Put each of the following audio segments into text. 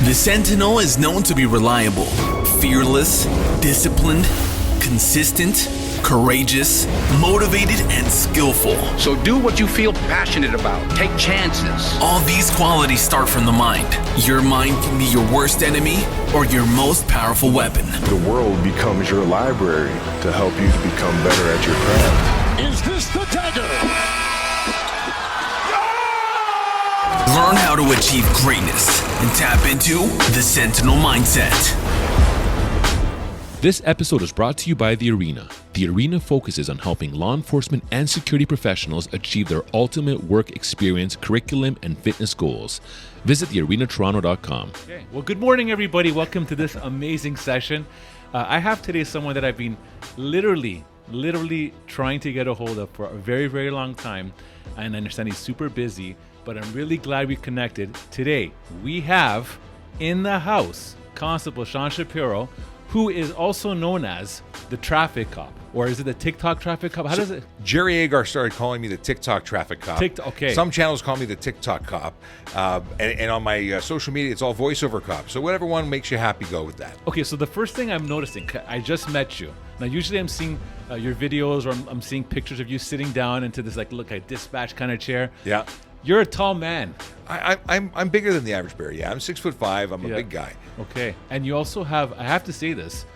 The Sentinel is known to be reliable, fearless, disciplined, consistent, courageous, motivated, and skillful. So do what you feel passionate about. Take chances. All these qualities start from the mind. Your mind can be your worst enemy or your most powerful weapon. The world becomes your library to help you to become better at your craft. Is this the dagger? Learn how to achieve greatness and tap into the Sentinel mindset. This episode is brought to you by The Arena. The Arena focuses on helping law enforcement and security professionals achieve their ultimate work experience, curriculum, and fitness goals. Visit thearenatoronto.com. Okay. Well, good morning, everybody. Welcome to this amazing session. I have today someone that I've been literally trying to get a hold of for a very, very long time. And I understand he's super busy, but I'm really glad we connected. Today, we have in the house Constable Shapiro, who is also known as the traffic cop. Or is it the TikTok traffic cop? How does it? Jerry Agar started calling me the TikTok traffic cop. Okay. Some channels call me the TikTok cop. And on my social media, it's all voiceover cop. So whatever one makes you happy, go with that. Okay, so the first thing I'm noticing, I just met you. Now, usually I'm seeing your videos, or I'm seeing pictures of you sitting down into this, like, look, I dispatch kind of chair. Yeah. You're a tall man. I'm bigger than the average bear. Yeah, I'm 6'5". I'm a big guy. Okay, and you also have, I have to say this,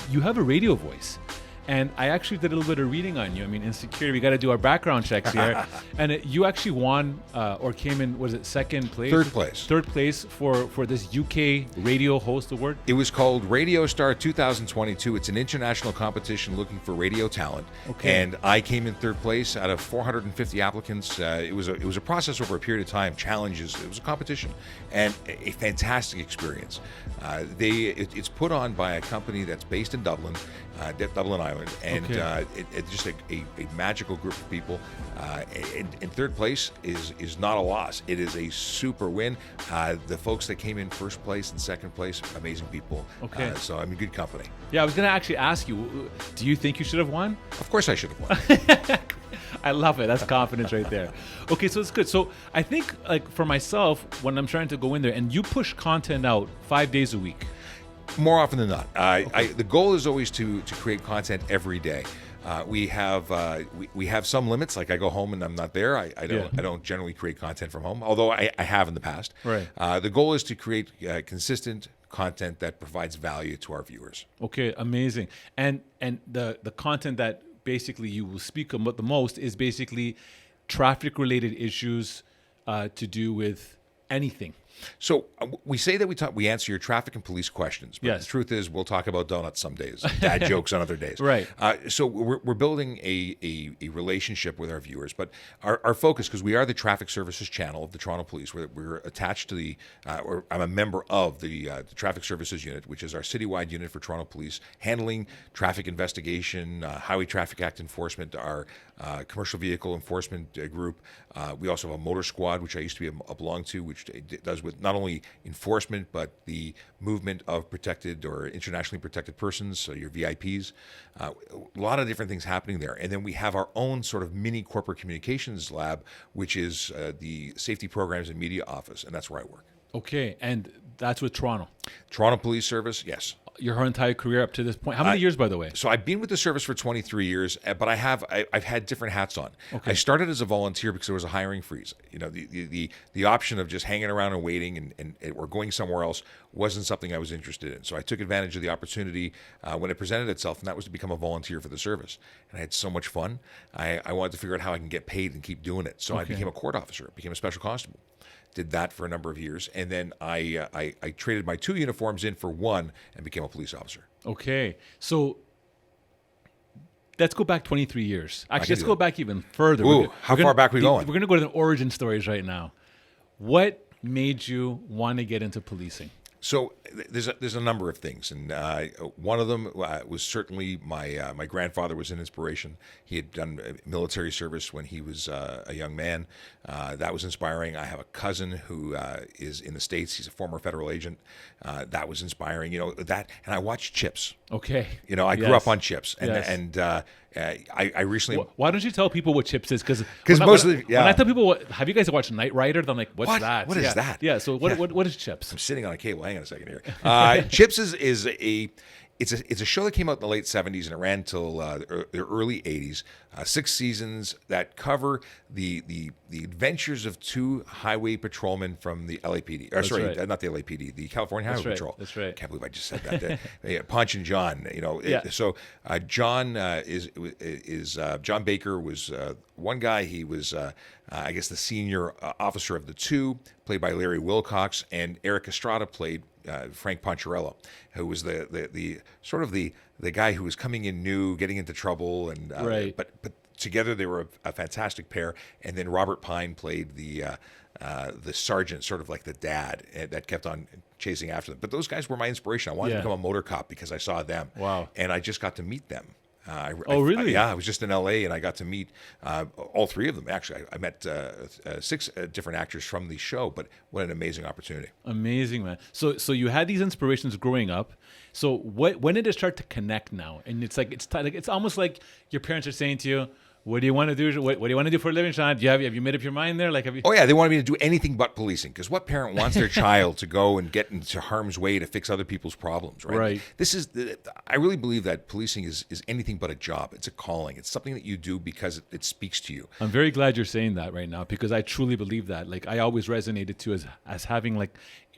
you have a radio voice. And I actually did a little bit of reading on you. I mean, in security, we got to do our background checks here. And you actually won or came in, was it second place? Third place. Third place for this UK Radio Host Award. It was called Radio Star 2022. It's an international competition looking for radio talent. Okay. And I came in third place out of 450 applicants. It was a process over a period of time, challenges. It was a competition and a fantastic experience. It's put on by a company that's based in Dublin, Dublin, Ireland. And it's just a magical group of people. And third place is not a loss. It is a super win. The folks that came in first place and second place, amazing people. Okay. So I'm in good company. Yeah, I was going to actually ask you, do you think you should have won? Of course I should have won. I love it. That's confidence right there. Okay, so it's good. So I think, like, for myself, when I'm trying to go in there, and you push content out 5 days a week. More often than not. The goal is always to create content every day. We have some limits. Like I go home and I'm not there. I don't generally create content from home, although I have in the past. Right. The goal is to create consistent content that provides value to our viewers. Okay, amazing. And the content that basically you will speak about the most is basically traffic related issues to do with anything. So we say that we answer your traffic and police questions, but yes. The truth is we'll talk about donuts some days, dad jokes on other days. Right. So we're building a relationship with our viewers, but our focus, because we are the traffic services channel of the Toronto Police, we're attached to or I'm a member of the traffic services unit, which is our citywide unit for Toronto Police, handling traffic investigation, Highway Traffic Act enforcement, our commercial vehicle enforcement group. We also have a motor squad, which I used to belong to, which does with not only enforcement, but the movement of protected or internationally protected persons, so your VIPs. A lot of different things happening there. And then we have our own sort of mini corporate communications lab, which is the Safety Programs and Media Office, and that's where I work. Okay, and that's with Toronto. Toronto Police Service, yes. Your entire career up to this point. How many years, by the way? So I've been with the service for 23 years, but I've had different hats on. Okay. I started as a volunteer because there was a hiring freeze. You know, the option of just hanging around and waiting and or going somewhere else wasn't something I was interested in. So I took advantage of the opportunity when it presented itself, and that was to become a volunteer for the service. And I had so much fun. I wanted to figure out how I can get paid and keep doing it. So I became a court officer, became a special constable. Did that for a number of years, and then I traded my 2 uniforms in for 1 and became a police officer. Okay, so let's go back 23 years. Actually, let's go back even further. Ooh, how far back are we going? We're going to go to the origin stories right now. What made you want to get into policing? So there's a number of things, and one of them was certainly my grandfather was an inspiration. He had done military service when he was a young man. That was inspiring. I have a cousin who is in the States. He's a former federal agent. That was inspiring. You know that, and I watched Chips. Okay. You know, I grew up on Chips, and Yes. and I recently. Why don't you tell people what chips is? Because mostly, when I tell people, have you guys watched Knight Rider? They're like, what's that? What is that? Yeah. So what is chips? I'm sitting on a cable. Hang on a second here. Chips is a show that came out in the late 70s and it ran till the early 80s. 6 seasons that cover the adventures of 2 highway patrolmen from the LAPD. Right. Not the LAPD, the California Highway Patrol. That's right. Can't believe I just said that. Yeah, Ponch and John. So John John Baker was one guy. He was I guess the senior officer of the 2, played by Larry Wilcox, and Eric Estrada played Frank Poncherello, who was the sort of the guy who was coming in new, getting into trouble, and Right. but together they were a fantastic pair. And then Robert Pine played the sergeant, sort of like the dad that kept on chasing after them. But those guys were my inspiration. I wanted to become a motor cop because I saw them. Wow. And I just got to meet them. Really? I was just in LA and I got to meet all 3 of them. Actually, I met 6 different actors from the show, but what an amazing opportunity. Amazing, man. So you had these inspirations growing up. So when did it start to connect now? And it's like it's almost like your parents are saying to you, "What do you want to do? What do you want to do for a living, Sean? Have you made up your mind there? Like, have you?" Oh yeah, they wanted me to do anything but policing, because what parent wants their child to go and get into harm's way to fix other people's problems, right? Right. I really believe that policing is anything but a job. It's a calling. It's something that you do because it speaks to you. I'm very glad you're saying that right now, because I truly believe that. Like, I always resonated too as having like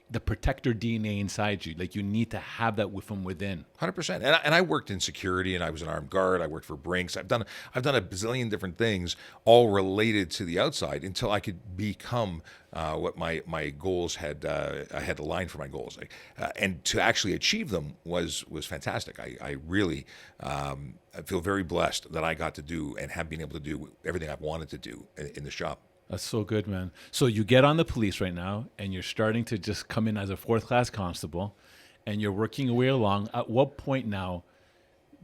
the protector DNA inside you. Like, you need to have that from within. 100%. And I worked in security, and I was an armed guard. I worked for Brinks. I've done a bazillion different things, all related to the outside, until I could become what my goals had. I had aligned for my goals, and to actually achieve them was fantastic. I really I feel very blessed that I got to do and have been able to do everything I've wanted to do in this job. That's so good, man. So you get on the police right now, and you're starting to just come in as a 4th-class constable, and you're working your way along. At what point now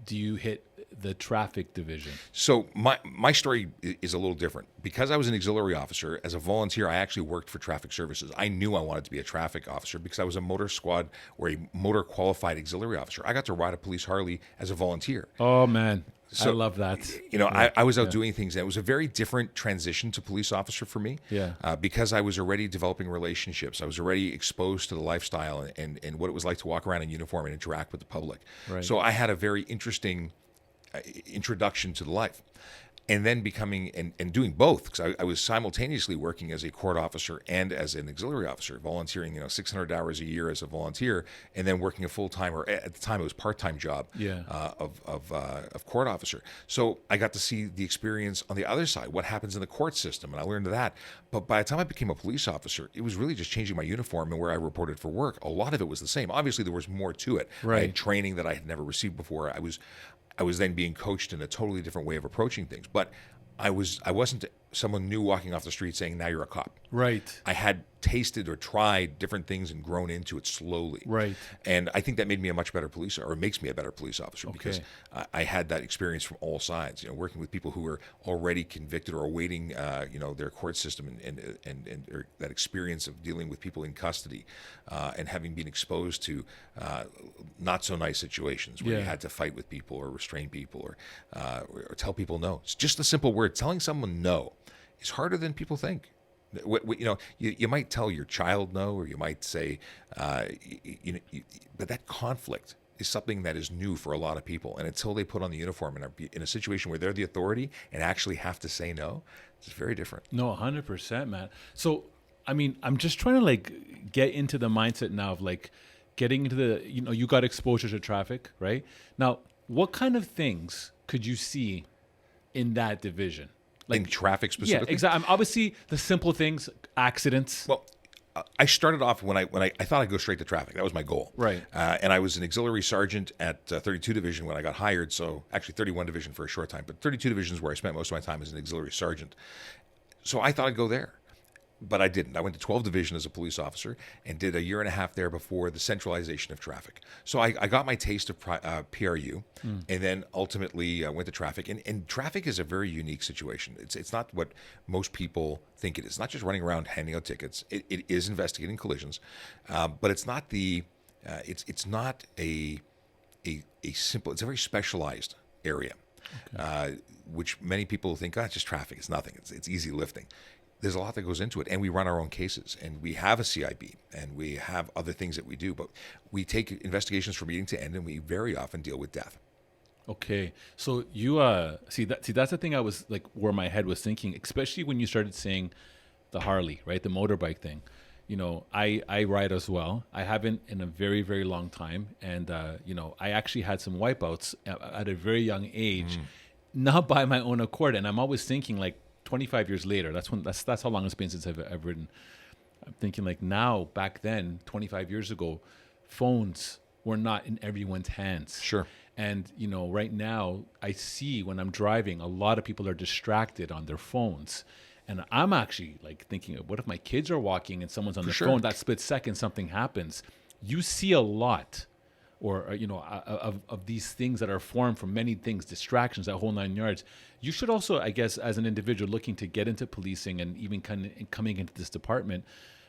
do you hit the traffic division? So my story is a little different. Because I was an auxiliary officer, as a volunteer, I actually worked for traffic services. I knew I wanted to be a traffic officer because I was a motor squad or a motor qualified auxiliary officer. I got to ride a police Harley as a volunteer. Oh, man. So, I love that. I was out doing things, and it was a very different transition to police officer for me. Yeah. Because I was already developing relationships. I was already exposed to the lifestyle and what it was like to walk around in uniform and interact with the public. Right. So I had a very interesting introduction to the life. And then becoming and doing both, because I was simultaneously working as a court officer and as an auxiliary officer, volunteering 600 hours a year as a volunteer, and then working a full-time, or at the time it was part-time job of court officer. So I got to see the experience on the other side, what happens in the court system, and I learned that. But by the time I became a police officer, it was really just changing my uniform and where I reported for work. A lot of it was the same. Obviously, there was more to it. Right. I had training that I had never received before. I was then being coached in a totally different way of approaching things. But I wasn't someone new walking off the street saying, now you're a cop. Right. I had tasted or tried different things and grown into it slowly. Right. And I think that made me a much better police, or makes me a better police officer, because I had that experience from all sides, working with people who were already convicted or awaiting, their court system and or that experience of dealing with people in custody, and having been exposed to not so nice situations where you had to fight with people or restrain people or tell people no. It's just a simple word. Telling someone no is harder than people think. You might tell your child no, or you might say, but that conflict is something that is new for a lot of people. And until they put on the uniform and are in a situation where they're the authority and actually have to say no, it's very different. No, 100%, man. So, I mean, I'm just trying to get into the mindset now of getting into the, you got exposure to traffic, right? Now, what kind of things could you see in that division? In traffic specifically? Yeah, exactly. Obviously, the simple things, accidents. Well, I started off when I thought I'd go straight to traffic. That was my goal. Right. And I was an auxiliary sergeant at 32 Division when I got hired. So actually 31 Division for a short time, but 32 Division is where I spent most of my time as an auxiliary sergeant. So I thought I'd go there. But I didn't. I went to 12 Division as a police officer and did a year and a half there before the centralization of traffic. So I got my taste of PRU, and then ultimately went to traffic. And traffic is a very unique situation. It's not what most people think it is. It's not just running around handing out tickets. It is investigating collisions, but it's not it's not a simple. It's a very specialized area. which many people think, it's just traffic. It's nothing. It's easy lifting. There's a lot that goes into it, and we run our own cases, and we have a CIB, and we have other things that we do, but we take investigations from beginning to end, and we very often deal with death. Okay, so you see that's the thing I was like where my head was thinking, especially when you started saying the Harley, right, the motorbike thing. I ride as well. I haven't in a very, very long time, and I actually had some wipeouts at a very young age, not by my own accord, and I'm always thinking like 25 years later. That's how long it's been since I've ridden. I'm thinking like now, back then, 25 years ago, phones were not in everyone's hands. Sure. And, right now I see when I'm driving, a lot of people are distracted on their phones. And I'm actually like thinking, what if my kids are walking and someone's on their phone? That split second, something happens. You see a lot, of these things that are formed from many things, distractions, that whole 9 yards. You should also, I guess, as an individual looking to get into policing and even coming into this department,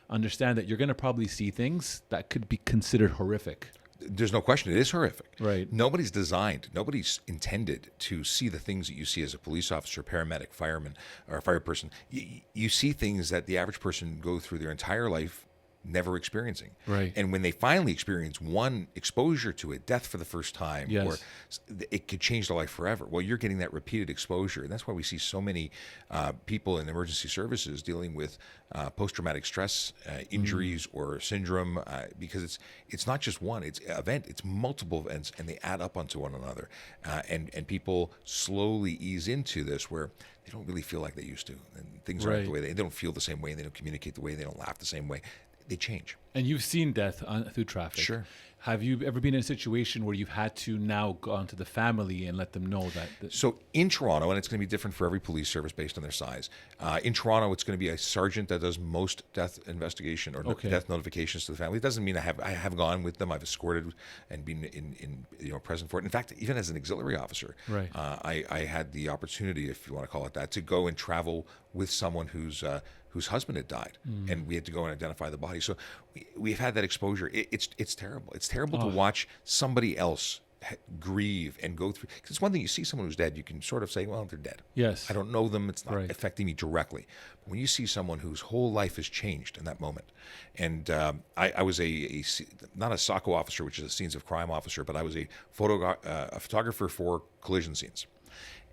understand that you're going to probably see things that could be considered horrific. There's no question. It is horrific. Right. Nobody's intended to see the things that you see as a police officer, paramedic, fireman, or a fire person. You see things that the average person go through their entire life never experiencing. Right. And when they finally experience one exposure to it, death for the first time, Yes. or it could change their life forever. Well, you're getting that repeated exposure. And that's why we see so many people in emergency services dealing with post-traumatic stress injuries or syndrome, because it's not just one event, it's multiple events, and they add up onto one another. And people slowly ease into this where they don't really feel like they used to. And things aren't the way they don't feel the same way, and they don't communicate the way, they don't laugh the same way. They change. And you've seen death through traffic. Sure. Have you ever been in a situation where you've had to now go on to the family and let them know that? So in Toronto, and it's going to be different for every police service based on their size. In Toronto, it's going to be a sergeant that does most death investigation or death notifications to the family. It doesn't mean I have gone with them. I've escorted and been in present for it. In fact, even as an auxiliary officer, Right. I had the opportunity, if you want to call it that, to go and travel with someone whose husband had died, and we had to go and identify the body. So we've had that exposure. It's terrible. It's terrible to watch somebody else grieve and go through. Because it's one thing, you see someone who's dead, you can sort of say, well, they're dead. Yes. I don't know them. It's not Right. affecting me directly. But when you see someone whose whole life has changed in that moment, and I was not a SACO officer, which is a scenes of crime officer, but I was a photographer for collision scenes.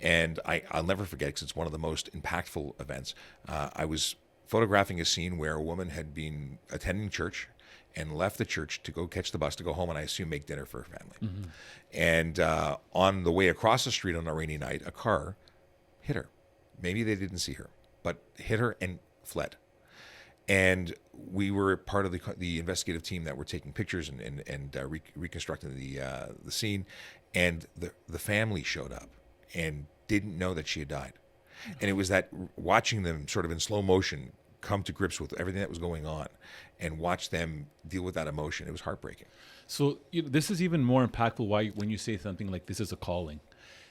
And I'll never forget, because it's one of the most impactful events. I was photographing a scene where a woman had been attending church and left the church to go catch the bus to go home, and I assume make dinner for her family. Mm-hmm. And on the way across the street on a rainy night, a car hit her. Maybe they didn't see her, but hit her and fled. And we were part of the investigative team that were taking pictures and reconstructing the scene. And the family showed up and didn't know that she had died. And it was that watching them sort of in slow motion come to grips with everything that was going on and watch them deal with that emotion. It was heartbreaking. So this is even more impactful when you say something like this is a calling,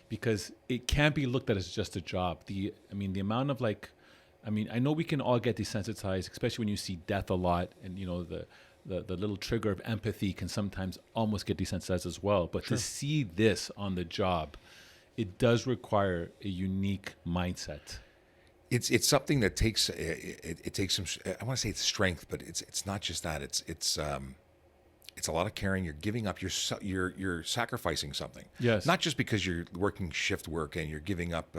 because it can't be looked at as just a job. The amount of I know we can all get desensitized, especially when you see death a lot, and the little trigger of empathy can sometimes almost get desensitized as well. But to see this on the job, it does require a unique mindset. It's something that takes it takes some, I want to say it's strength, but it's not just that. It's a lot of caring. You're giving up. You're sacrificing something. Yes. Not just because you're working shift work and you're giving up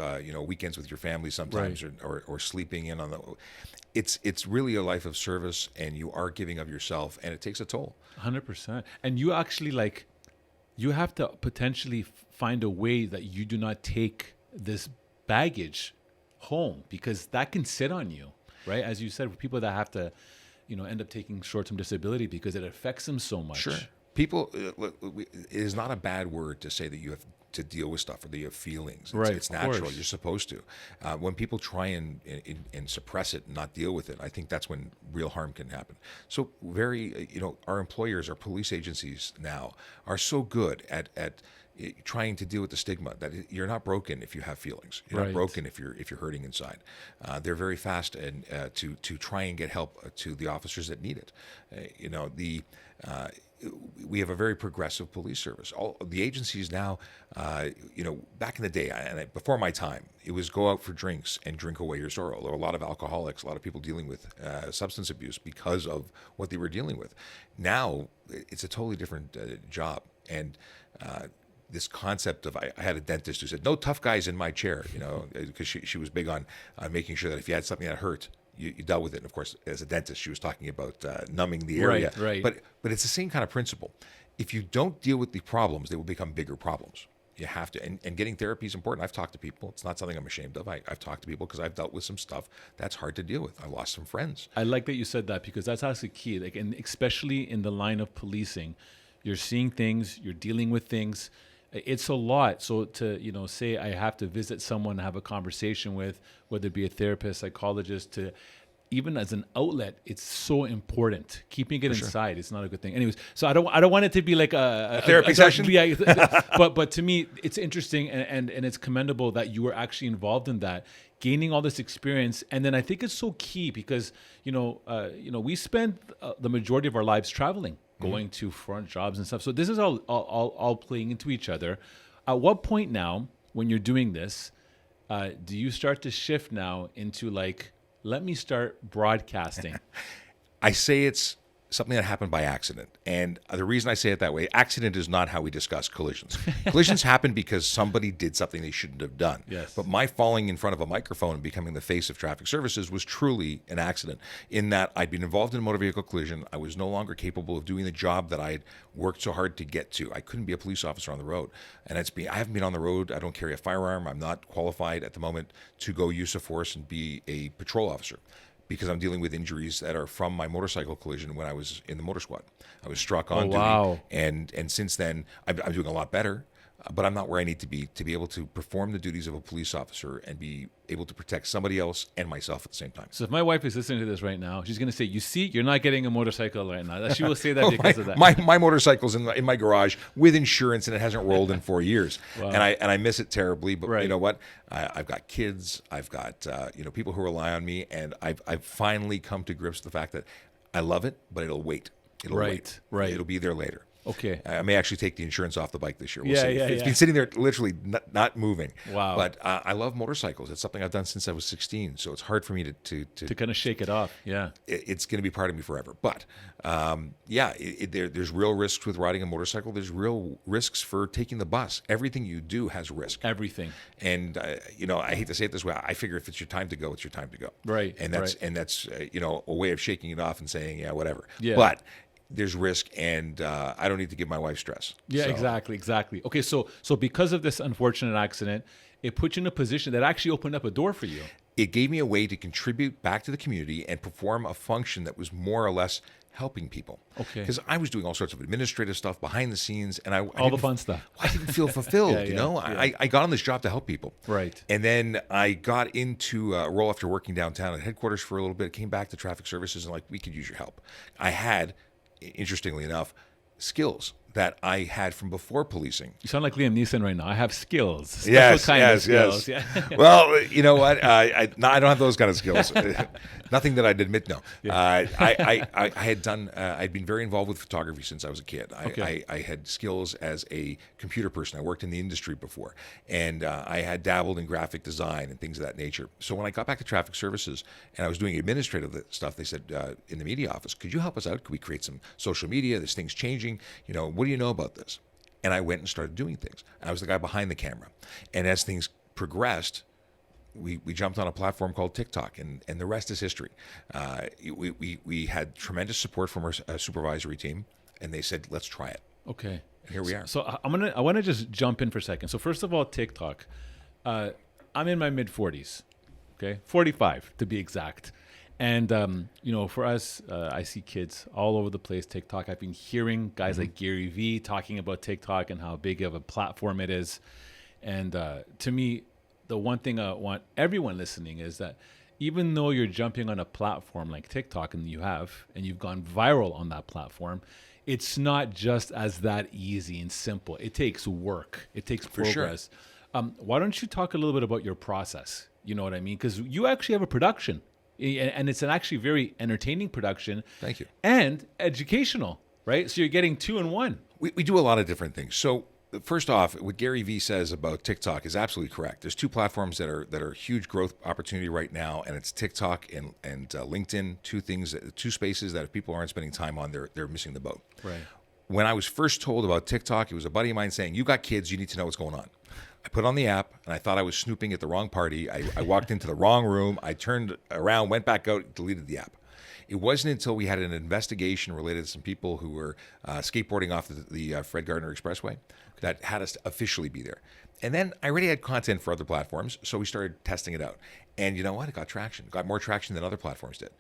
weekends with your family sometimes, Right. or sleeping in on the. It's really a life of service, and you are giving of yourself, and it takes a toll. 100%. And you actually you have to potentially find a way that you do not take this baggage home, because that can sit on you, right? As you said, people that have to, end up taking short-term disability because it affects them so much. Sure. People, it is not a bad word to say that you have to deal with stuff or that you have feelings. It's natural. Course. You're supposed to. When people try and suppress it and not deal with it, I think that's when real harm can happen. So our employers, our police agencies now are so good at trying to deal with the stigma that you're not broken if you have feelings. You're not Right. broken if you're hurting inside. They're very fast and to try and get help to the officers that need it. We have a very progressive police service. All the agencies now, back in the day, before my time, it was go out for drinks and drink away your sorrow. There were a lot of alcoholics, a lot of people dealing with substance abuse because of what they were dealing with. Now, it's a totally different job. And this concept of, I had a dentist who said, no tough guys in my chair, because she was big on making sure that if you had something that hurt, you dealt with it. And of course, as a dentist, she was talking about numbing the area. Right. But it's the same kind of principle. If you don't deal with the problems, they will become bigger problems. You have to, and getting therapy is important. I've talked to people. It's not something I'm ashamed of. I've talked to people because I've dealt with some stuff that's hard to deal with. I lost some friends. I like that you said that, because that's actually key. Like, and especially in the line of policing, you're seeing things, you're dealing with things. It's a lot. So to, say I have to visit someone, have a conversation with, whether it be a therapist, psychologist, to even as an outlet, it's so important. Keeping it inside, it's not a good thing. Anyways, so I don't want it to be like a therapy session. Yeah, but to me, it's interesting and it's commendable that you were actually involved in that, gaining all this experience. And then I think it's so key because we spend the majority of our lives traveling, going to front jobs and stuff. So this is all playing into each other. At what point now, when you're doing this, do you start to shift now into like, let me start broadcasting? I say it's something that happened by accident. And the reason I say it that way, accident is not how we discuss collisions. Collisions happen because somebody did something they shouldn't have done. Yes. But my falling in front of a microphone and becoming the face of traffic services was truly an accident, in that I'd been involved in a motor vehicle collision. I was no longer capable of doing the job that I had worked so hard to get to. I couldn't be a police officer on the road. And I haven't been on the road. I don't carry a firearm. I'm not qualified at the moment to go use of force and be a patrol officer, because I'm dealing with injuries that are from my motorcycle collision when I was in the motor squad. I was struck on duty, and since then I'm doing a lot better, but I'm not where I need to be able to perform the duties of a police officer and be able to protect somebody else and myself at the same time. So if my wife is listening to this right now, she's going to say, you see, you're not getting a motorcycle right now. She will say that because of that. My motorcycle's in my garage with insurance, and it hasn't rolled in 4 years. Wow. And I miss it terribly. But Right. you know what? I've got kids. I've got people who rely on me, and I've finally come to grips with the fact that I love it, but it'll wait. It'll wait. Right. It'll be there later. Okay. I may actually take the insurance off the bike this year. We'll Yeah, see. yeah, It's yeah. been sitting there literally not moving. Wow. But I love motorcycles. It's something I've done since I was 16. So it's hard for me to kind of shake it off. Yeah. it's going to be part of me forever. But there's real risks with riding a motorcycle. There's real risks for taking the bus. Everything you do has risk. Everything. And I hate to say it this way. I figure if it's your time to go, it's your time to go. Right, And that's right. a way of shaking it off and saying, yeah, whatever. Yeah. But there's risk, and I don't need to give my wife stress. Yeah, So- exactly. Okay, so because of this unfortunate accident, it put you in a position that actually opened up a door for you. It gave me a way to contribute back to the community and perform a function that was more or less helping people. Okay. Because I was doing all sorts of administrative stuff behind the scenes, and I All the didn't- fun stuff. I didn't feel fulfilled. Yeah. I got on this job to help people. Right. And then I got into a role after working downtown at headquarters for a little bit. Came back to traffic services and we could use your help. I had, interestingly enough, skills that I had from before policing. You sound like Liam Neeson right now. I have skills. Special Yes, kind of yes, skills. yes. Yeah. Well, you know what? I don't have those kind of skills. Nothing that I'd admit. No, I had done. I'd been very involved with photography since I was a kid. I had skills as a computer person. I worked in the industry before, and I had dabbled in graphic design and things of that nature. So when I got back to traffic services and I was doing administrative stuff, they said in the media office, "Could you help us out? Could we create some social media? This thing's changing. What do you know about this?" And I went and started doing things. I was the guy behind the camera. And as things progressed, we jumped on a platform called TikTok, and the rest is history. We had tremendous support from our supervisory team, and they said, let's try it. Okay. And here we are. So I want to just jump in for a second. So first of all, TikTok. I'm in my mid 40s. Okay, 45 to be exact. And for us, I see kids all over the place. TikTok. I've been hearing guys like Gary Vee talking about TikTok and how big of a platform it is. And to me, the one thing I want everyone listening is that even though you're jumping on a platform like TikTok and you've gone viral on that platform, it's not just as that easy and simple. It takes work. It takes progress. Why don't you talk a little bit about your process? You know what I mean? Because you actually have a production, and it's an actually very entertaining production. Thank you. And educational, right? So you're getting 2 in 1. We do a lot of different things. So first off, what Gary Vee says about TikTok is absolutely correct. There's 2 platforms that are huge growth opportunity right now, and it's TikTok and LinkedIn. 2 spaces that if people aren't spending time on, they're missing the boat. Right. When I was first told about TikTok, it was a buddy of mine saying, "You got kids, you need to know what's going on." I put on the app, and I thought I was snooping at the wrong party. I walked into the wrong room. I turned around, went back out, deleted the app. It wasn't until we had an investigation related to some people who were skateboarding off the Fred Gardner Expressway that had us officially be there. And then I already had content for other platforms, so we started testing it out. And you know what? It got traction. It got more traction than other platforms did.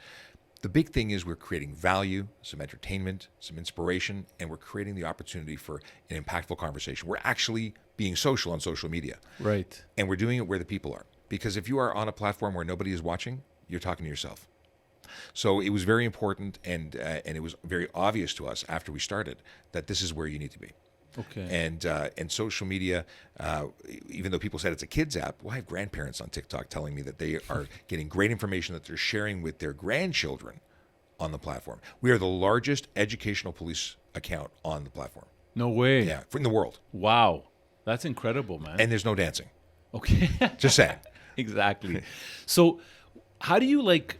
The big thing is we're creating value, some entertainment, some inspiration, and we're creating the opportunity for an impactful conversation. We're actually being social on social media. Right. And we're doing it where the people are. Because if you are on a platform where nobody is watching, you're talking to yourself. So it was very important, and it was very obvious to us after we started that this is where you need to be. Okay. And social media, even though people said it's a kids app, well, I have grandparents on TikTok telling me that they are getting great information that they're sharing with their grandchildren on the platform. We are the largest educational police account on the platform. No way. Yeah, in the world. Wow. That's incredible, man. And there's no dancing. Okay. Just saying. Exactly. So how do you like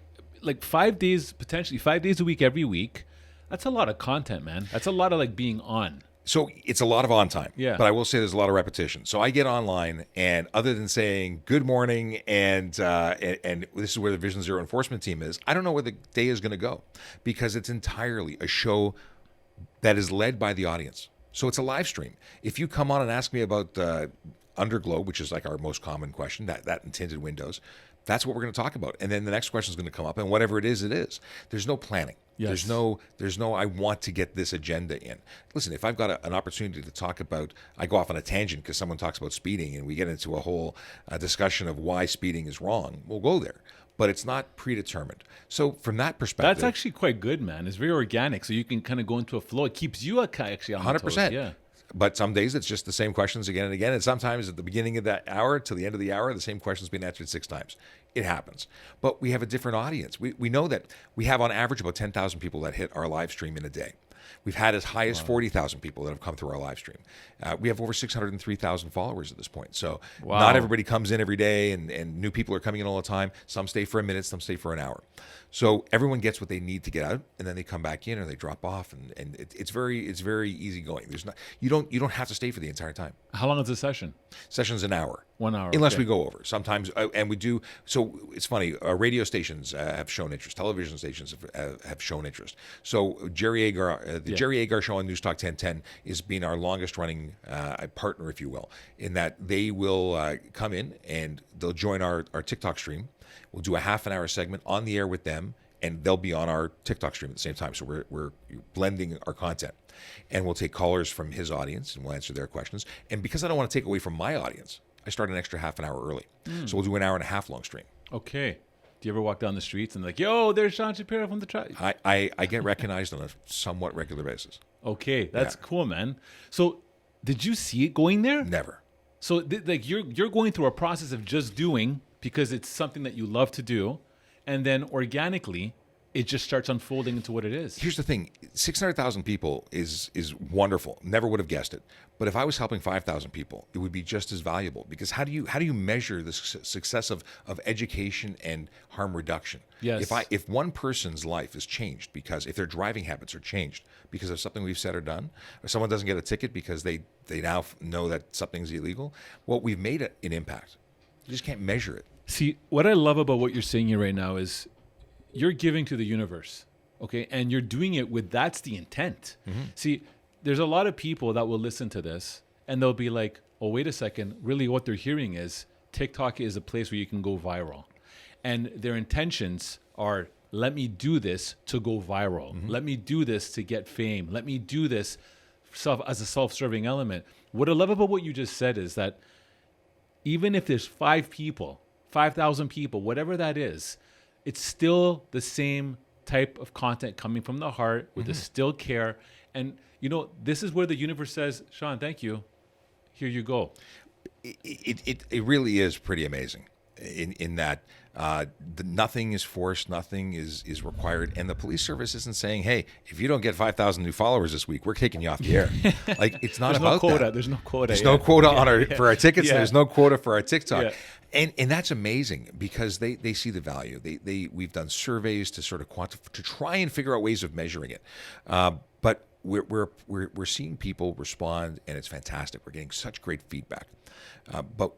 5 days, potentially 5 days a week, every week? That's a lot of content, man. That's a lot of like being on. So it's a lot of on time, yeah. But I will say there's a lot of repetition. So I get online, and other than saying good morning and this is where the Vision Zero enforcement team is, I don't know where the day is going to go, because it's entirely a show that is led by the audience. So it's a live stream. If you come on and ask me about underglow, which is like our most common question, that and tinted windows, that's what we're going to talk about. And then the next question is going to come up, and whatever it is, it is. There's no planning. Yes. There's no I want to get this agenda in. Listen, if I've got an opportunity to talk about, I go off on a tangent because someone talks about speeding and we get into a whole discussion of why speeding is wrong, we'll go there. But it's not predetermined. So from that perspective, that's actually quite good, man. It's very organic, so you can kind of go into a flow. It keeps you actually on 100%. the toes. Yeah. But some days it's just the same questions again and again. And sometimes at the beginning of that hour to the end of the hour, the same question's been answered 6 times. It happens. But we have a different audience. We know that we have on average about 10,000 people that hit our live stream in a day. We've had as high as 40,000 people that have come through our live stream. We have over 603,000 followers at this point. So not everybody comes in every day, and new people are coming in all the time. Some stay for a minute, some stay for an hour. So everyone gets what they need to get out, and then they come back in or they drop off, and it's very easy going. There's not you don't have to stay for the entire time. How long is the session? Session's an hour. 1 hour. Unless okay. we go over. Sometimes, and we do. So it's funny, radio stations have shown interest. Television stations have shown interest. So Jerry Agar, Jerry Agar Show on News Talk 1010 is being our longest running partner, if you will, in that they will come in and they'll join our TikTok stream. We'll do a half an hour segment on the air with them, and they'll be on our TikTok stream at the same time. So we're blending our content, and we'll take callers from his audience and we'll answer their questions. And because I don't want to take away from my audience, I start an extra half an hour early. So we'll do an hour and a half long stream. Okay. Do you ever walk down the streets and like, yo, there's Sean Shapiro from the tribe? I get recognized on a somewhat regular basis. Okay, that's cool, man. So did you see it going there? Never. So like you're going through a process of just doing because it's something that you love to do, and then organically it just starts unfolding into what it is. Here's the thing: 600,000 people is wonderful. Never would have guessed it. But if I was helping 5,000 people, it would be just as valuable. Because how do you measure the success of education and harm reduction? Yes. If one person's life is changed because if their driving habits are changed because of something we've said or done, or someone doesn't get a ticket because they now know that something's illegal, well, we've made an impact. You just can't measure it. See, what I love about what you're saying here right now is you're giving to the universe, okay? And you're doing it with, that's the intent. Mm-hmm. See, there's a lot of people that will listen to this and they'll be like, oh, wait a second. Really what they're hearing is TikTok is a place where you can go viral. And their intentions are, let me do this to go viral. Mm-hmm. Let me do this to get fame. Let me do this as a self-serving element. What I love about what you just said is that even if there's 5,000 people, whatever that is, it's still the same type of content coming from the heart with the still care. And, this is where the universe says, Sean, thank you. Here you go. It really is pretty amazing in that nothing is forced, nothing is required, and the police service isn't saying, "Hey, if you don't get 5,000 new followers this week, we're taking you off the air." Like it's not There's about no quota. that. There's no quota. There's no quota for our tickets. Yeah. And there's no quota for our TikTok. Yeah. And that's amazing because they see the value. We've done surveys to sort of to try and figure out ways of measuring it, but we're seeing people respond, and it's fantastic. We're getting such great feedback. But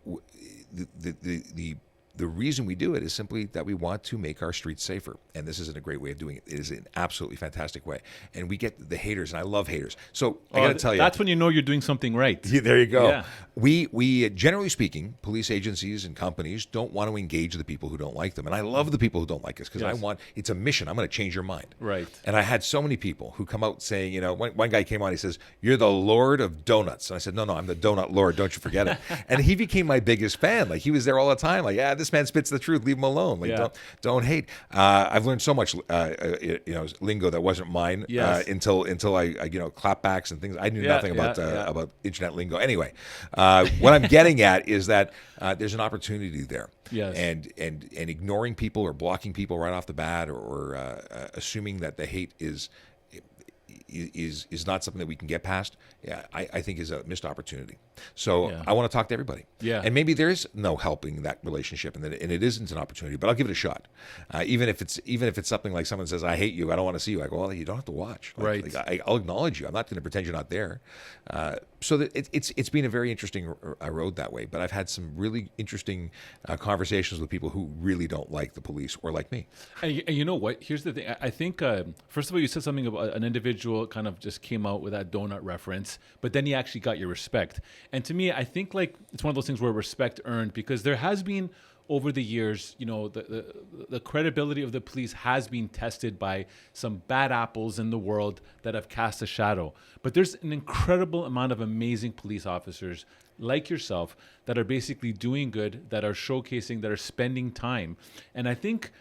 the reason we do it is simply that we want to make our streets safer. And this isn't a great way of doing it. It is an absolutely fantastic way. And we get the haters, and I love haters. So I got to tell you. That's when you know you're doing something right. Yeah, there you go. Yeah. We generally speaking, police agencies and companies don't want to engage the people who don't like them. And I love the people who don't like us because it's a mission. I'm going to change your mind. Right. And I had so many people who come out saying, one guy came on, he says, "You're the Lord of Donuts." And I said, no, I'm the Donut Lord. Don't you forget it. And he became my biggest fan. Like he was there all the time. Like, this man spits the truth. Leave him alone. Like, don't hate. I've learned so much, lingo that wasn't mine until I clapbacks and things. I knew nothing about internet lingo. Anyway, what I'm getting at is that there's an opportunity there. Yes. And ignoring people or blocking people right off the bat or assuming that the hate is not something that we can get past, I think is a missed opportunity. So I want to talk to everybody. Yeah. And maybe there is no helping that relationship and it isn't an opportunity, but I'll give it a shot. Even if it's something like someone says, "I hate you, I don't want to see you." I go, "Well, you don't have to watch." Right. I'll acknowledge you. I'm not going to pretend you're not there. So that it's been a very interesting road that way, but I've had some really interesting conversations with people who really don't like the police or like me. And you know what? Here's the thing. I think, first of all, you said something about an individual kind of just came out with that donut reference, but then he actually got your respect. And to me, I think like it's one of those things where respect earned, because there has been over the years, the credibility of the police has been tested by some bad apples in the world that have cast a shadow. But there's an incredible amount of amazing police officers like yourself that are basically doing good, that are showcasing, that are spending time. And I think,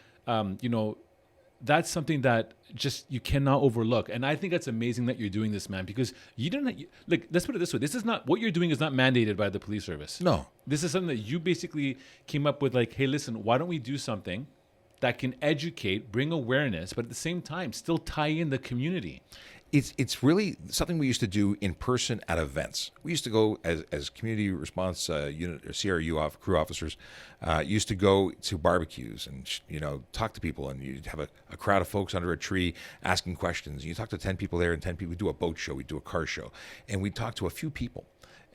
that's something that just you cannot overlook. And I think that's amazing that you're doing this, man, because you don't let's put it this way. This is not what you're doing is not mandated by the police service. No. This is something that you basically came up with, like, hey, listen, why don't we do something that can educate, bring awareness, but at the same time still tie in the community? It's really something we used to do in person at events. We used to go as community response unit or CRU crew officers, used to go to barbecues and talk to people, and you'd have a crowd of folks under a tree asking questions. You talk to 10 people there, and 10 people. We do a boat show, we do a car show, and we talk to a few people.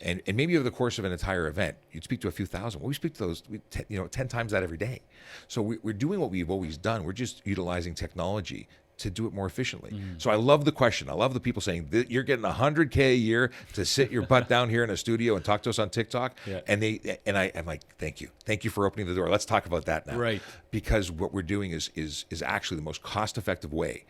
And maybe over the course of an entire event, you'd speak to a few thousand. Well, we speak to those 10 times that every day. So we're doing what we've always done. We're just utilizing technology to do it more efficiently. So I love the question. I love the people saying, "You're getting $100K a year to sit your butt down here in a studio and talk to us on TikTok." Yeah. And I'm like, "Thank you for opening the door. Let's talk about that now." Right. Because what we're doing is actually the most cost-effective way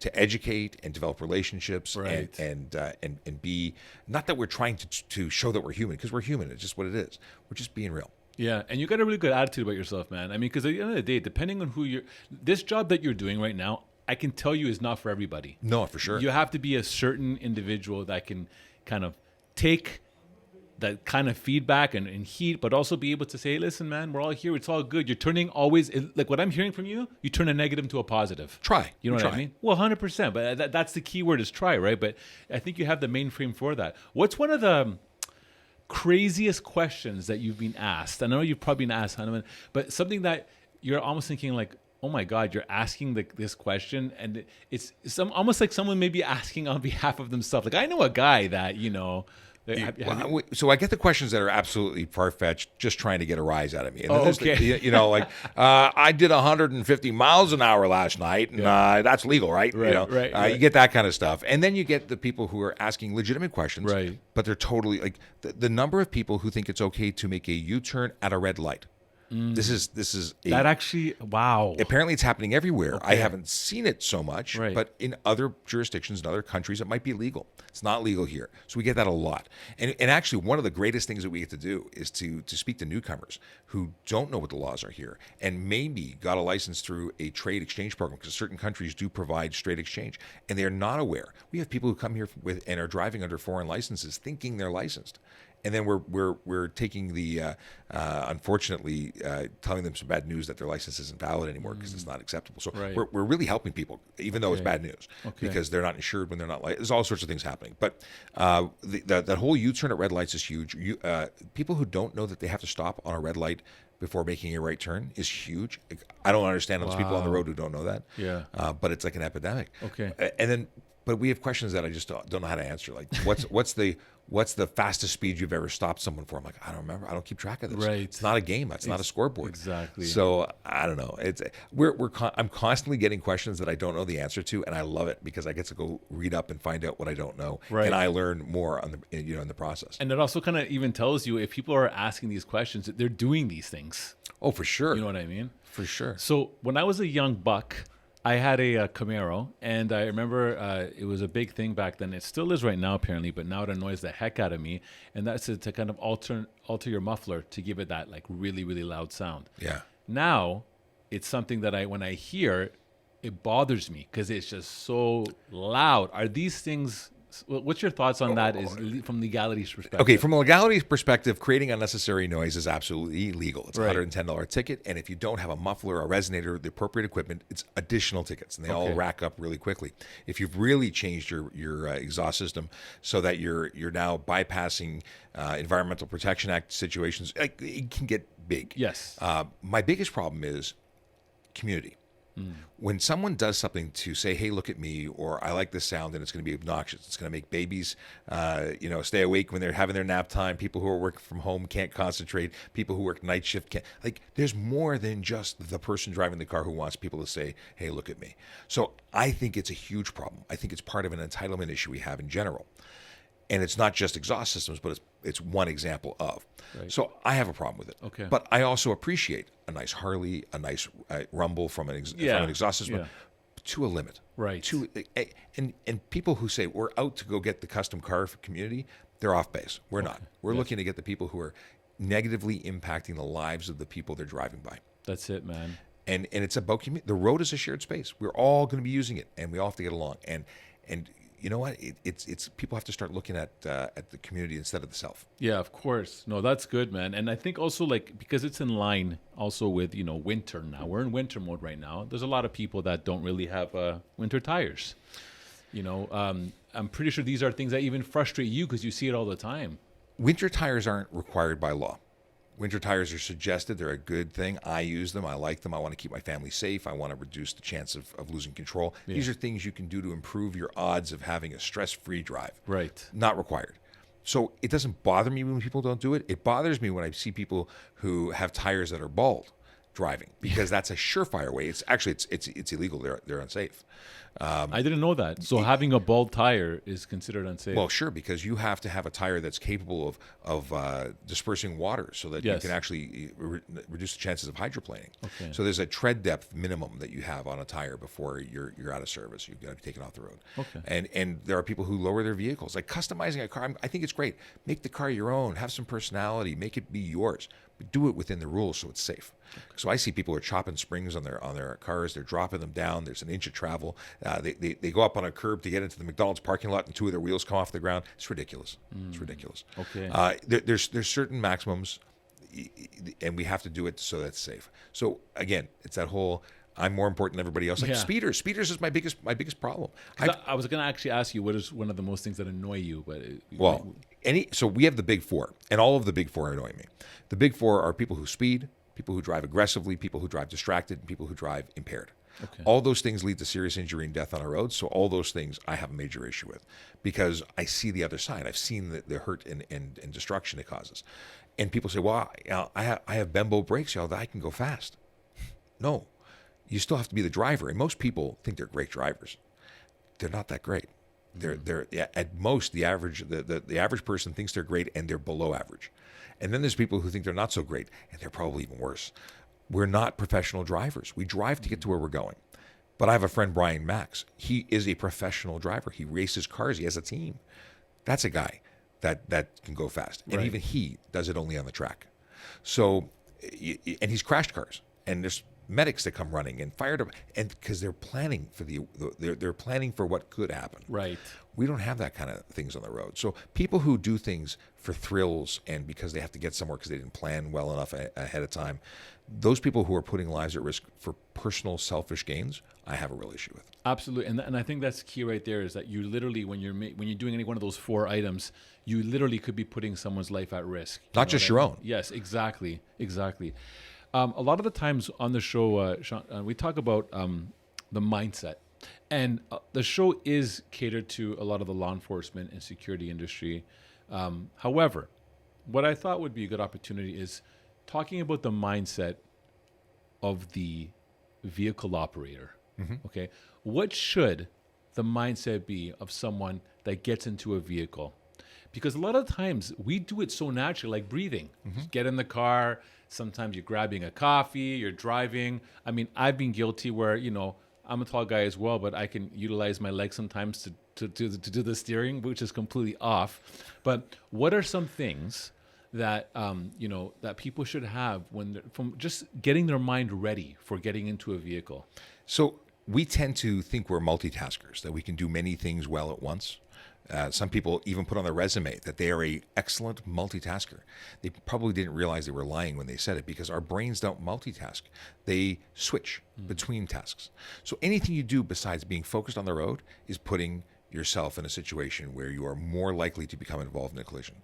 to educate and develop relationships. Right. and be, not that we're trying to show that we're human, because we're human. It's just what it is. We're just being real. Yeah, and you got a really good attitude about yourself, man. I mean, because at the end of the day, depending on this job that you're doing right now, I can tell you is not for everybody. No, for sure. You have to be a certain individual that can kind of take that kind of feedback and heat, but also be able to say, hey, listen, man, we're all here. It's all good. You're turning always, like what I'm hearing from you, you turn a negative into a positive. Try. You know what I mean? Well, 100%. But that's the key word is try, right? But I think you have the mainframe for that. What's one of the craziest questions that you've been asked? I know you've probably been asked, but something that you're almost thinking like, oh my God, you're asking this question, and it's almost like someone may be asking on behalf of themselves. Like, I know a guy that, So I get the questions that are absolutely far-fetched, just trying to get a rise out of me. And okay. I did 150 miles an hour last night, and that's legal, right? Right. You get that kind of stuff. And then you get the people who are asking legitimate questions, right? But they're totally, like, the number of people who think it's okay to make a U-turn at a red light. This is That actually, wow. apparently it's happening everywhere. I Okay. haven't seen it so much, Right. but in other jurisdictions, in other countries, it might be legal. It's not legal here. So we get that a lot. And actually, one of the greatest things that we get to do is to speak to newcomers who don't know what the laws are here and maybe got a license through a trade exchange program, because certain countries do provide straight exchange, and they're not aware. We have people who come here with and are driving under foreign licenses thinking they're licensed. And then we're taking the unfortunately telling them some bad news that their license isn't valid anymore because it's not acceptable. So Right. we're really helping people, even though it's Okay. bad news, Okay. because they're not insured when they're not. There's all sorts of things happening. But that whole U-turn at red lights is huge. People who don't know that they have to stop on a red light before making a right turn is huge. I don't understand those people on the Wow. road who don't know that. Yeah. But it's like an epidemic. Okay. And then, but we have questions that I just don't know how to answer. Like, what's the fastest speed you've ever stopped someone for? I'm like, I don't remember. I don't keep track of this. Right. It's not a game. It's not a scoreboard. Exactly. So I don't know. I'm constantly getting questions that I don't know the answer to, and I love it because I get to go read up and find out what I don't know, Right. and I learn more in the process. And it also kind of even tells you if people are asking these questions, they're doing these things. Oh, for sure. You know what I mean? For sure. So when I was a young buck, I had a Camaro, and I remember it was a big thing back then. It still is right now, apparently, but now it annoys the heck out of me. And that's to kind of alter your muffler to give it that like really, really loud sound. Yeah. Now, it's something that when I hear, it bothers me because it's just so loud. Are these things? What's your thoughts on that? From legality's perspective? Okay, from a legality perspective, creating unnecessary noise is absolutely illegal. It's a Right. $110 ticket, and if you don't have a muffler, a resonator, the appropriate equipment, it's additional tickets, and they all Okay. rack up really quickly. If you've really changed your exhaust system so that you're now bypassing Environmental Protection Act situations, it can get big. Yes. My biggest problem is community. When someone does something to say, hey, look at me, or I like this sound and it's going to be obnoxious, it's going to make babies stay awake when they're having their nap time, people who are working from home can't concentrate, people who work night shift can't, there's more than just the person driving the car who wants people to say, hey, look at me. So I think it's a huge problem. I think it's part of an entitlement issue we have in general. And it's not just exhaust systems, but it's one example of. Right. So I have a problem with it. Okay. But I also appreciate a nice Harley, a nice rumble from an exhaust system, Yeah. to a limit. Right. And people who say we're out to go get the custom car for community, they're off base. We're not. We're looking to get the people who are negatively impacting the lives of the people they're driving by. That's it, man. And it's about community. The road is a shared space. We're all going to be using it, and we all have to get along. And you know what? It's people have to start looking at the community instead of the self. Yeah, of course. No, that's good, man. And I think also because it's in line also with, winter now. We're in winter mode right now. There's a lot of people that don't really have winter tires. I'm pretty sure these are things that even frustrate you because you see it all the time. Winter tires aren't required by law. Winter tires are suggested. They're a good thing. I use them. I like them. I want to keep my family safe. I want to reduce the chance of losing control. Yeah. These are things you can do to improve your odds of having a stress-free drive. Right. Not required. So it doesn't bother me when people don't do it. It bothers me when I see people who have tires that are bald driving, because that's a surefire way. It's actually it's illegal. They're unsafe. I didn't know that. So having a bald tire is considered unsafe. Well, sure, because you have to have a tire that's capable of dispersing water so that Yes. you can actually reduce the chances of hydroplaning. Okay. So there's a tread depth minimum that you have on a tire before you're out of service. You've got to be taken off the road. Okay. And there are people who lower their vehicles. Like customizing a car, I think it's great. Make the car your own. Have some personality. Make it be yours. But do it within the rules so it's safe. So I see people who are chopping springs on their cars. They're dropping them down. There's an inch of travel. They go up on a curb to get into the McDonald's parking lot, and two of their wheels come off the ground. It's ridiculous. It's ridiculous. Okay. There's certain maximums, and we have to do it so that's safe. So again, it's that whole I'm more important than everybody else. Like Yeah. speeders is my biggest problem. 'Cause I was going to actually ask you what is one of the most things that annoy you, but So we have the big four, and all of the big four annoy me. The big four are people who speed, people who drive aggressively, people who drive distracted, and people who drive impaired. Okay. All those things lead to serious injury and death on our roads. So all those things I have a major issue with, because I see the other side. I've seen the hurt and destruction it causes. And people say, well, I have Bembo brakes, I can go fast. No, you still have to be the driver. And most people think they're great drivers. They're not that great. at most the average the average person thinks they're great and they're below average, and then there's people who think they're not so great and they're probably even worse. We're not professional drivers. We drive to get to where we're going. But I have a friend, Brian Max. He is a professional driver. He races cars. He has a team. That's a guy that can go fast, and even he does it only on the track. So, and he's crashed cars, and there's medics that come running and fire department, and because they're planning for they're planning for what could happen. Right. We don't have that kind of things on the road. So people who do things for thrills and because they have to get somewhere because they didn't plan well enough ahead of time, those people who are putting lives at risk for personal selfish gains, I have a real issue with. Absolutely, and I think that's key right there is that you literally when you're doing any one of those 4 items, you literally could be putting someone's life at risk. Not just your own. Yes, exactly. A lot of the times on the show, Sean, we talk about the mindset. And the show is catered to a lot of the law enforcement and security industry. However, what I thought would be a good opportunity is talking about the mindset of the vehicle operator. Okay, what should the mindset be of someone that gets into a vehicle? Because a lot of times we do it so naturally, like breathing. Just get in the car. Sometimes you're grabbing a coffee, you're driving. I mean, I've been guilty where, I'm a tall guy as well, but I can utilize my legs sometimes to do the steering, which is completely off. But what are some things that that people should have when they're from just getting their mind ready for getting into a vehicle? So we tend to think we're multitaskers, that we can do many things well at once. Some people even put on their resume that they are a excellent multitasker. They probably didn't realize they were lying when they said it because our brains don't multitask. They switch between tasks. So anything you do besides being focused on the road is putting yourself in a situation where you are more likely to become involved in a collision.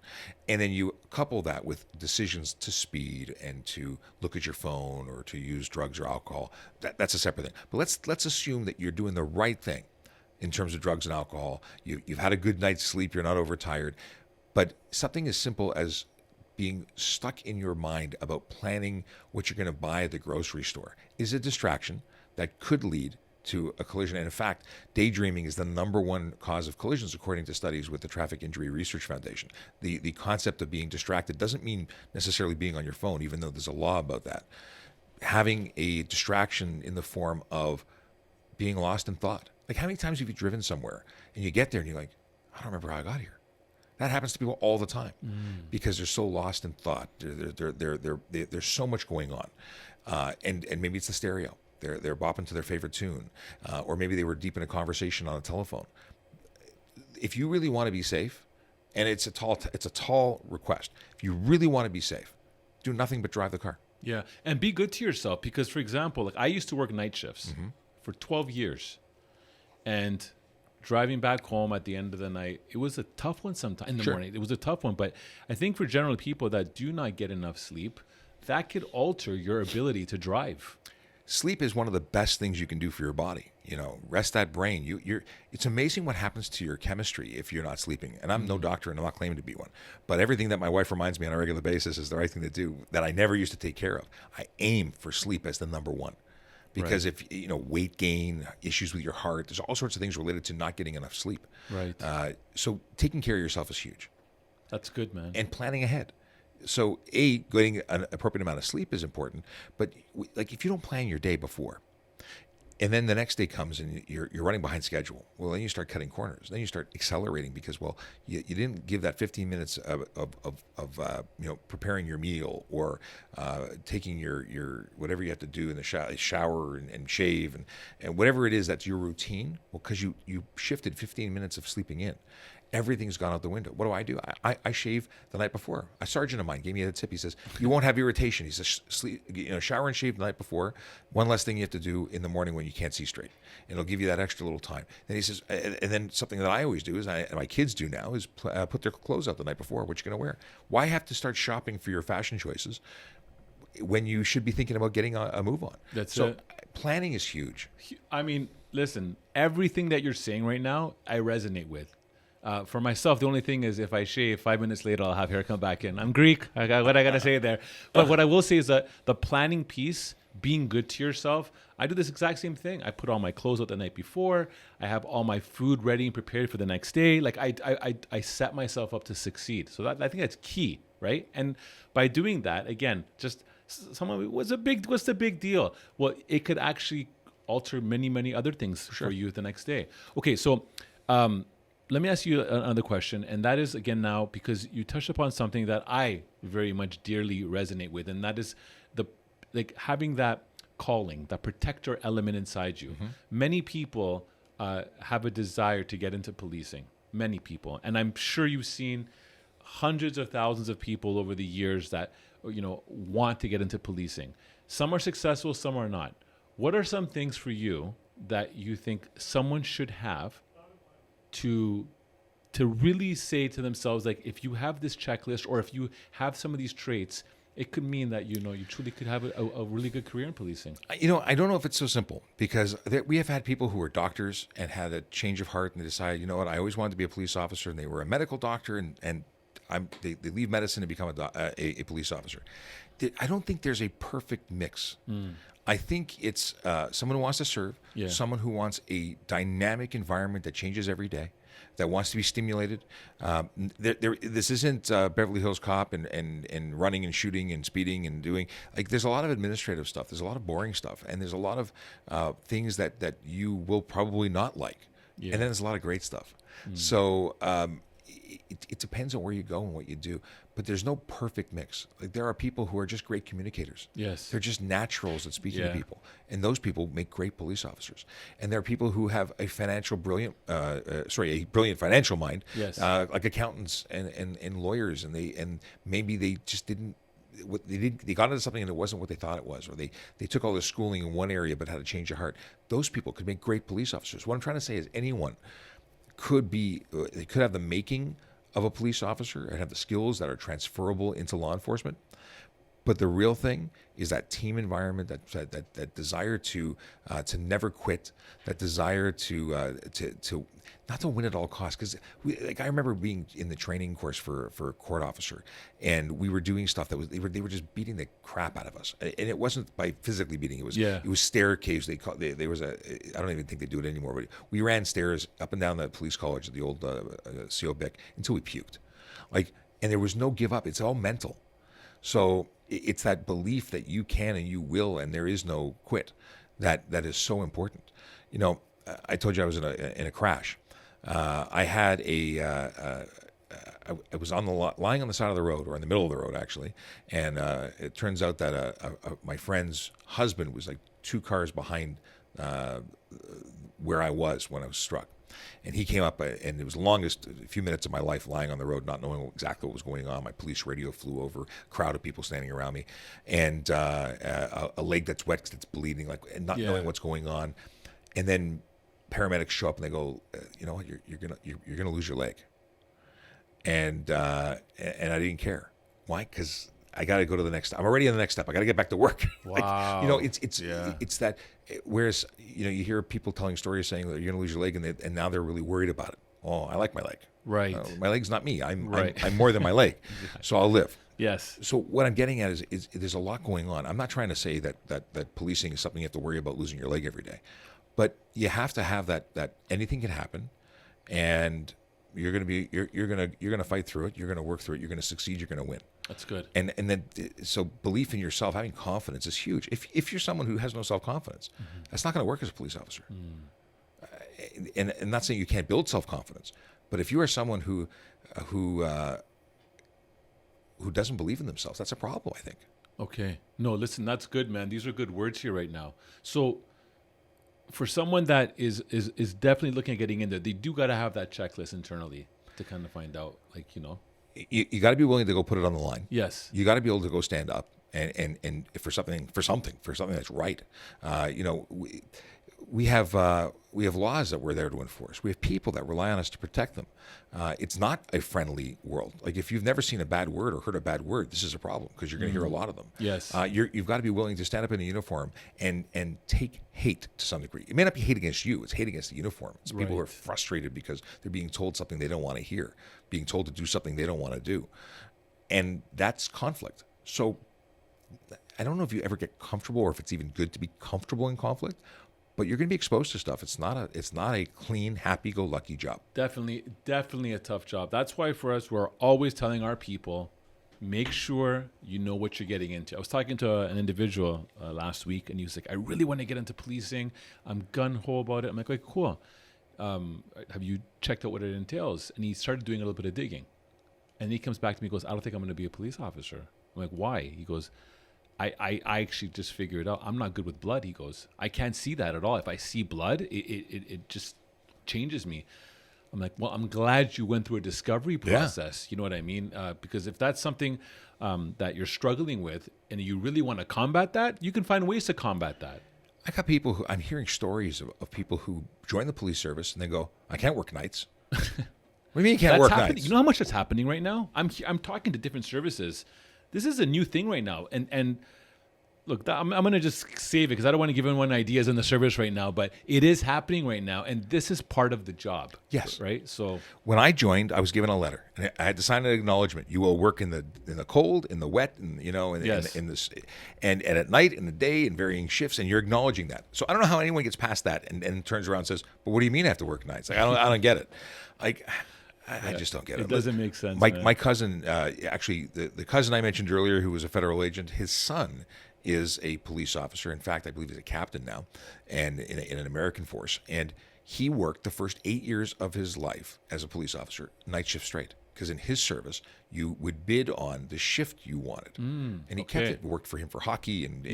And then you couple that with decisions to speed and to look at your phone or to use drugs or alcohol. That's a separate thing. But let's assume that you're doing the right thing in terms of drugs and alcohol. You've had a good night's sleep, you're not overtired. But something as simple as being stuck in your mind about planning what you're going to buy at the grocery store is a distraction that could lead to a collision. And in fact, daydreaming is the number one cause of collisions, according to studies with the Traffic Injury Research Foundation. The concept of being distracted doesn't mean necessarily being on your phone, even though there's a law about that. Having a distraction in the form of being lost in thought. Like, how many times have you driven somewhere and you get there and you're like, I don't remember how I got here. That happens to people all the time because they're so lost in thought. There's so much going on, and maybe it's the stereo. They're bopping to their favorite tune, or maybe they were deep in a conversation on a telephone. If you really want to be safe, and it's a tall request. If you really want to be safe, do nothing but drive the car. Yeah, and be good to yourself because, for example, like I used to work night shifts for 12 years, and driving back home at the end of the night, it was a tough one sometimes. In the morning, it was a tough one. But I think for general people that do not get enough sleep, that could alter your ability to drive. Sleep is one of the best things you can do for your body. Rest that brain. It's amazing what happens to your chemistry if you're not sleeping. And I'm no doctor and I'm not claiming to be one. But everything that my wife reminds me on a regular basis is the right thing to do that I never used to take care of. I aim for sleep as the number one. Because if, weight gain, issues with your heart, there's all sorts of things related to not getting enough sleep. Right. So taking care of yourself is huge. That's good, man. And planning ahead. So getting an appropriate amount of sleep is important. But like if you don't plan your day before, and then the next day comes and you're running behind schedule, well, then you start cutting corners. Then you start accelerating because, you didn't give that 15 minutes of preparing your meal or taking your whatever you have to do in the shower and shave and whatever it is that's your routine. Well, because you shifted 15 minutes of sleeping in. Everything's gone out the window. What do? I shave the night before. A sergeant of mine gave me a tip. He says, you won't have irritation. He says, shower and shave the night before. One less thing you have to do in the morning when you can't see straight. And it'll give you that extra little time. Then he says, and then something that I always do is, and my kids do now, is put their clothes out the night before, what you're going to wear. Why have to start shopping for your fashion choices when you should be thinking about getting a move on? Planning is huge. I mean, listen, everything that you're saying right now, I resonate with. For myself, the only thing is if I shave 5 minutes later, I'll have hair come back in. I'm Greek. I got what I got to say there. But what I will say is that the planning piece, being good to yourself, I do this exact same thing. I put all my clothes out the night before. I have all my food ready and prepared for the next day. Like I set myself up to succeed. So I think that's key, right? And by doing that, again, just someone, what's the big deal? Well, it could actually alter many other things for you the next day. Okay, so let me ask you another question, and that is, again, now, because you touched upon something that I very much dearly resonate with, and that is having that calling, that protector element inside you. Many people have a desire to get into policing, many people, and I'm sure you've seen hundreds of thousands of people over the years that want to get into policing. Some are successful, some are not. What are some things for you that you think someone should have to really say to themselves, like, if you have this checklist or if you have some of these traits, it could mean that you truly could have a really good career in policing? I don't know if it's so simple, because we have had people who were doctors and had a change of heart and they decided, you know what, I always wanted to be a police officer, and they were a medical doctor and they leave medicine and become a police officer. I don't think there's a perfect mix. I think it's someone who wants to serve, someone who wants a dynamic environment that changes every day, that wants to be stimulated. This isn't Beverly Hills Cop and running and shooting and speeding and doing, like, there's a lot of administrative stuff. There's a lot of boring stuff. And there's a lot of things that you will probably not like. And then there's a lot of great stuff. So it depends on where you go and what you do. But there's no perfect mix. Like, there are people who are just great communicators. Yes. They're just naturals at speaking to people. And those people make great police officers. And there are people who have a brilliant financial mind. Yes. Like accountants and lawyers, and maybe they just didn't. They got into something and it wasn't what they thought it was, or they took all this schooling in one area but had a change of heart. Those people could make great police officers. What I'm trying to say is anyone they could have the making of a police officer and have the skills that are transferable into law enforcement. But the real thing is that team environment, that desire to never quit, that desire to not to win at all costs. Because I remember being in the training course for a court officer, and we were doing stuff that was they were just beating the crap out of us, and it wasn't by physically beating. It was staircase. There was I don't even think they do it anymore, but we ran stairs up and down the police college, the old CO Bic, until we puked. And there was no give up. It's all mental. So it's that belief that you can and you will, and there is no quit, that is so important. I told you I was in a crash. I had I was lying on the side of the road, or in the middle of the road actually, and it turns out that my friend's husband was like 2 cars behind where I was when I was struck. And he came up, and it was the longest few minutes of my life lying on the road, not knowing exactly what was going on. My police radio flew over, crowd of people standing around me, and a leg that's wet because it's bleeding, and not knowing what's going on. And then paramedics show up and they go, you know what, you're gonna lose your leg. And I didn't care. Why? Because I got to go to the next step. I'm already on the next step. I got to get back to work. Wow. It's that. Whereas you hear people telling stories saying that you're going to lose your leg, and now they're really worried about it. Oh, I like my leg. Right. My leg's not me. I'm more than my leg, so I'll live. Yes. So what I'm getting at is there's a lot going on. I'm not trying to say that policing is something you have to worry about losing your leg every day, but you have to have that anything can happen, and you're gonna fight through it. You're gonna work through it. You're gonna succeed. You're gonna win. That's good. And then so belief in yourself, having confidence is huge. If you're someone who has no self-confidence, that's not going to work as a police officer. And not saying you can't build self-confidence, but if you are someone who doesn't believe in themselves, that's a problem, I think. Okay. No, listen, that's good, man. These are good words here right now. So for someone that is definitely looking at getting in there, they do got to have that checklist internally to kind of find out, You got to be willing to go put it on the line. Yes. You got to be able to go stand up and for something that's right. we have laws that we're there to enforce. We have people that rely on us to protect them. It's not a friendly world. Like if you've never seen a bad word or heard a bad word, this is a problem because you're going to hear a lot of them. Yes. You've got to be willing to stand up in a uniform and take hate to some degree. It may not be hate against you. It's hate against the uniform. It's people who are frustrated because they're being told something they don't want to hear, being told to do something they don't want to do. And that's conflict. So I don't know if you ever get comfortable or if it's even good to be comfortable in conflict, but you're going to be exposed to stuff. It's not a clean, happy-go-lucky job. Definitely a tough job. That's why for us, we're always telling our people, make sure you know what you're getting into. I was talking to an individual last week, and he was like, I really want to get into policing. I'm gun-ho about it. I'm like, cool. Have you checked out what it entails? And he started doing a little bit of digging. And he comes back to me and goes, I don't think I'm going to be a police officer. I'm like, why? He goes, I actually just figured out I'm not good with blood. He goes, I can't see that at all. If I see blood, it just changes me. I'm like, well, I'm glad you went through a discovery process. You know what I mean? Because if that's something that you're struggling with and you really want to combat that, you can find ways to combat that. I got people who I'm hearing stories of people who join the police service and they go, I can't work nights. What do you mean you can't work nights? You know how much that's happening right now? I'm talking to different services. This is a new thing right now. And look, I'm going to just save it because I don't want to give anyone ideas in the service right now, but it is happening right now. And this is part of the job. Yes. Right? So when I joined, I was given a letter and I had to sign an acknowledgement. You will work in the cold, in the wet, and and at night, in the day, in varying shifts, and you're acknowledging that. So I don't know how anyone gets past that and turns around and says, but what do you mean I have to work nights? Like, I don't get it. Like, I just don't get it. It doesn't make sense. My cousin, actually, the cousin I mentioned earlier, who was a federal agent, his son is a police officer. In fact, I believe he's a captain now, and in an American force. And he worked the first 8 years of his life as a police officer, night shift straight. Because in his service, you would bid on the shift you wanted, and he kept it. Worked for him for hockey, and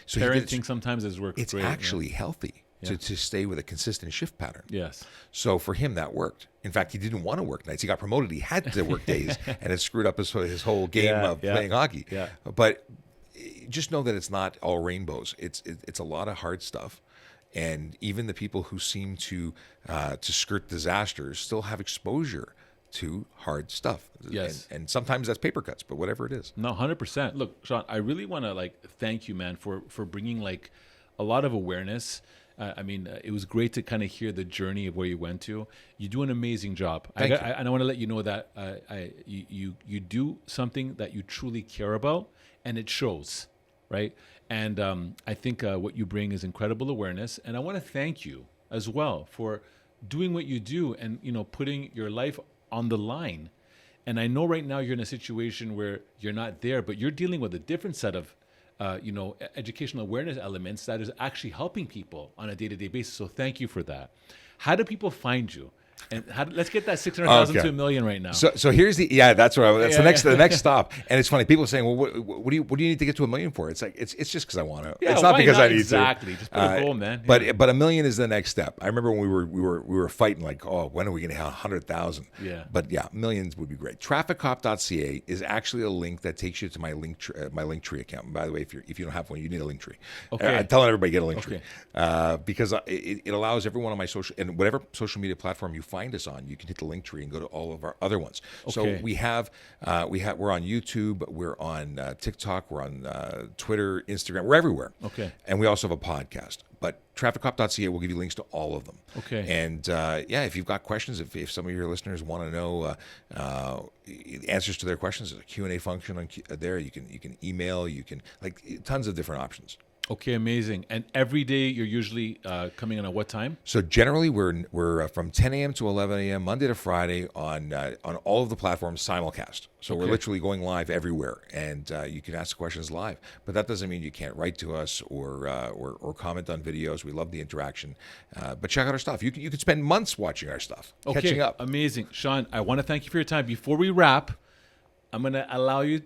so parenting sometimes has worked. It's great, actually healthy. To stay with a consistent shift pattern. Yes. So for him, that worked. In fact, he didn't want to work nights. He got promoted. He had to work days, and it screwed up his whole game of playing hockey. Yeah. But just know that it's not all rainbows. It's a lot of hard stuff. And even the people who seem to skirt disasters still have exposure to hard stuff. Yes. And sometimes that's paper cuts, but whatever it is. No, 100%. Look, Sean, I really want to thank you, man, for bringing a lot of awareness. It was great to kind of hear the journey of where you went to. You do an amazing job. Thank you. And I want to let you know that you do something that you truly care about, and it shows, right? And I think what you bring is incredible awareness. And I want to thank you as well for doing what you do and, putting your life on the line. And I know right now you're in a situation where you're not there, but you're dealing with a different set of educational awareness elements that is actually helping people on a day-to-day basis. So thank you for that. How do people find you? And let's get that 600,000 to $1 million right now. So here's that's the next stop. And it's funny. People are saying, well, what do you need to get to $1 million for? It's like it's just because I want to. Yeah, it's not because I need exactly. to. Just put a goal, man. But $1 million is the next step. I remember when we were fighting like, oh, when are we going to have 100,000? Yeah. But yeah, millions would be great. Trafficcop.ca is actually a link that takes you to my Linktree account. And by the way, if you don't have one, you need a Linktree. Okay. I'm telling everybody get a Linktree because it allows everyone on my social and whatever social media platform you find us on, you can hit the link tree and go to all of our other ones. Okay. So we're on YouTube, we're on TikTok, we're on Twitter, Instagram, we're everywhere. Okay. And we also have a podcast. But trafficcop.ca will give you links to all of them. Okay. And if you've got questions, if some of your listeners want to know answers to their questions, there's a Q&A function there. You can email, tons of different options. Okay, amazing. And every day you're usually coming in at what time? So generally we're from 10 a.m. to 11 a.m. Monday to Friday on all of the platforms simulcast. So we're literally going live everywhere, and you can ask questions live. But that doesn't mean you can't write to us or comment on videos. We love the interaction. But check out our stuff. You could spend months watching our stuff, catching up. Amazing. Sean, I want to thank you for your time. Before we wrap, I'm going to allow you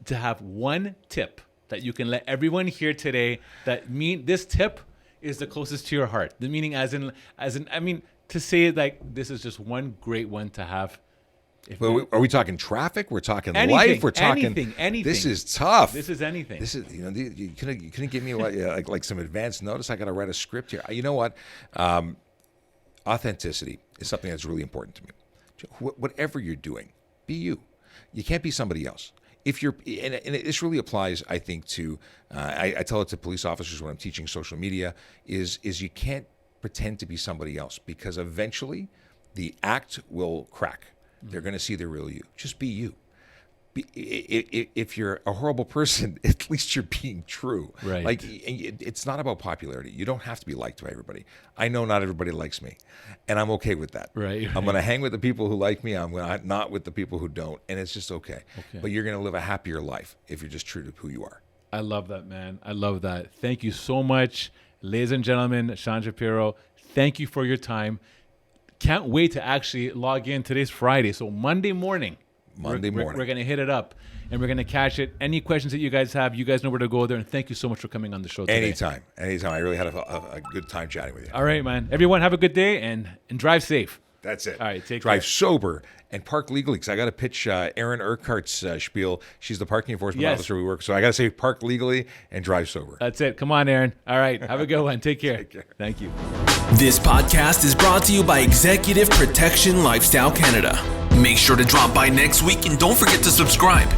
to have one tip that you can let everyone hear today this tip is the closest to your heart. The meaning as in, to say like this is just one great one to have. But are we talking traffic? We're talking Anything, life. We're talking anything. This is tough. This is anything. This is you couldn't give me like some advance notice. I got to write a script here. You know what? Authenticity is something that's really important to me. Whatever you're doing, be you. You can't be somebody else. If you're, and this really applies, I think, to I tell it to police officers when I'm teaching social media, is you can't pretend to be somebody else, because eventually the act will crack. They're going to see the real you. Just be you. If you're a horrible person, at least you're being true. Right. Like, it's not about popularity. You don't have to be liked by everybody. I know not everybody likes me, and I'm okay with that. Right. I'm going to hang with the people who like me. I'm not with the people who don't, and it's just okay. But you're going to live a happier life if you're just true to who you are. I love that, man. I love that. Thank you so much, ladies and gentlemen. Sean Shapiro, thank you for your time. Can't wait to actually log in. Today's Friday, so Monday morning. We're going to hit it up, and we're going to catch it. Any questions that you guys have, you guys know where to go there. And thank you so much for coming on the show today. Anytime. I really had a good time chatting with you. All right, man. Everyone have a good day and drive safe. That's it. All right, Drive care. sober and park legally, because I got to pitch Erin Urquhart's spiel. She's the parking enforcement officer we work. So I got to say park legally and drive sober. That's it. Come on, Erin. All right. Have a good one. Take care. Take care. Thank you. This podcast is brought to you by Executive Protection Lifestyle Canada. Make sure to drop by next week and don't forget to subscribe.